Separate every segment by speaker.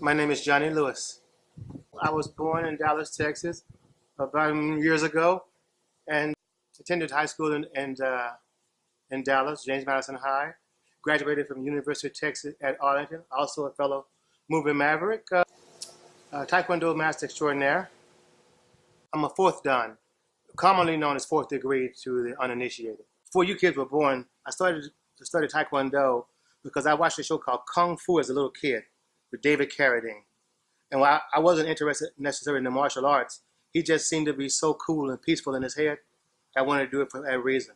Speaker 1: My name is Johnny Lewis. I was born in Dallas, Texas, about years ago, and attended high school in Dallas, James Madison High. Graduated from University of Texas at Arlington, also a fellow moving maverick, Taekwondo master extraordinaire. I'm a fourth Dan, commonly known as fourth degree to the uninitiated. Before you kids were born, I started to study Taekwondo because I watched a show called Kung Fu as a little kid with David Carradine. And while I wasn't interested necessarily in the martial arts, he just seemed to be so cool and peaceful in his head. I wanted to do it for that reason.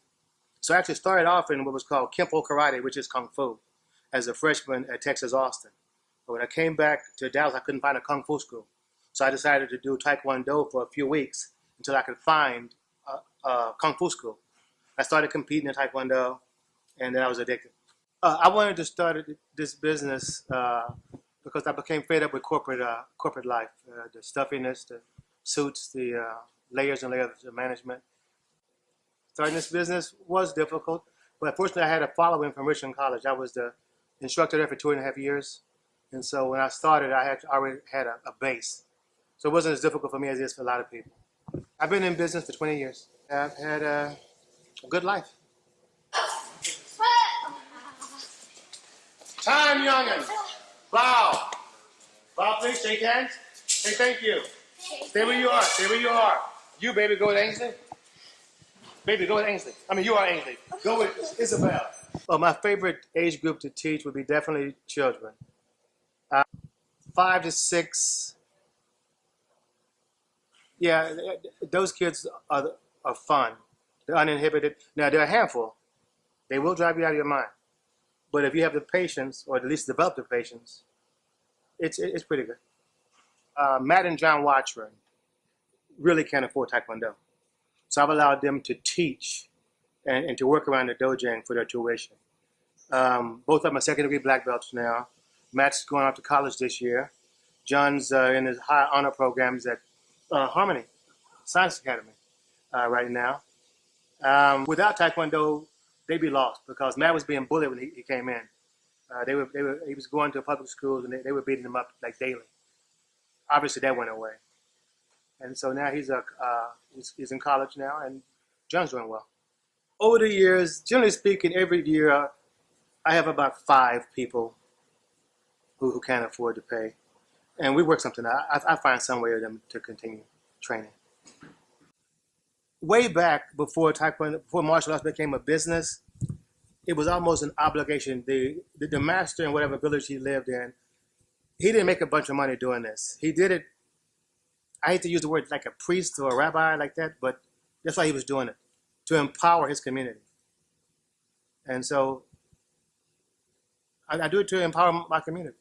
Speaker 1: So I actually started off in what was called Kempo Karate, which is Kung Fu, as a freshman at Texas Austin. But when I came back to Dallas, I couldn't find a Kung Fu school. So I decided to do Taekwondo for a few weeks until I could find a Kung Fu school. I started competing in Taekwondo, and then I was addicted. I wanted to start this business because I became fed up with corporate life, the stuffiness, the suits, the layers and layers of management. Starting this business was difficult, but fortunately I had a following from Richmond College. I was the instructor there for 2.5 years, and so when I started, I already had a base. So it wasn't as difficult for me as it is for a lot of people. I've been in business for 20 years. I've had a good life. Time, youngin'. Bow. Bow, please. Shake hands. Say thank you. Stay where you are. Stay where you are. You, baby, go with Ainsley. Baby, go with Ainsley. I mean, you are Ainsley. Go with Isabel. Well, my favorite age group to teach would be definitely children. 5 to 6. Yeah, those kids are fun. They're uninhibited. Now, they're a handful. They will drive you out of your mind. But if you have the patience, or at least develop the patience, it's pretty good. Matt and John Watchman really can't afford Taekwondo. So I've allowed them to teach and to work around the dojang for their tuition. Both of them are second-degree black belts now. Matt's going off to college this year. John's in his high honor programs at Harmony Science Academy right now. Without Taekwondo, they'd be lost because Matt was being bullied when he came in. He was going to public schools and they were beating him up like daily. Obviously, that went away. And so now he's in college now, and John's doing well. Over the years, generally speaking, every year I have about 5 people who can't afford to pay, and we work something out. I find some way for them to continue training. Way back before Taekwondo, before martial arts became a business, it was almost an obligation. The master in whatever village he lived in, he didn't make a bunch of money doing this. He did it. I hate to use the word like a priest or a rabbi like that, but that's why he was doing it, to empower his community. And so I do it to empower my community.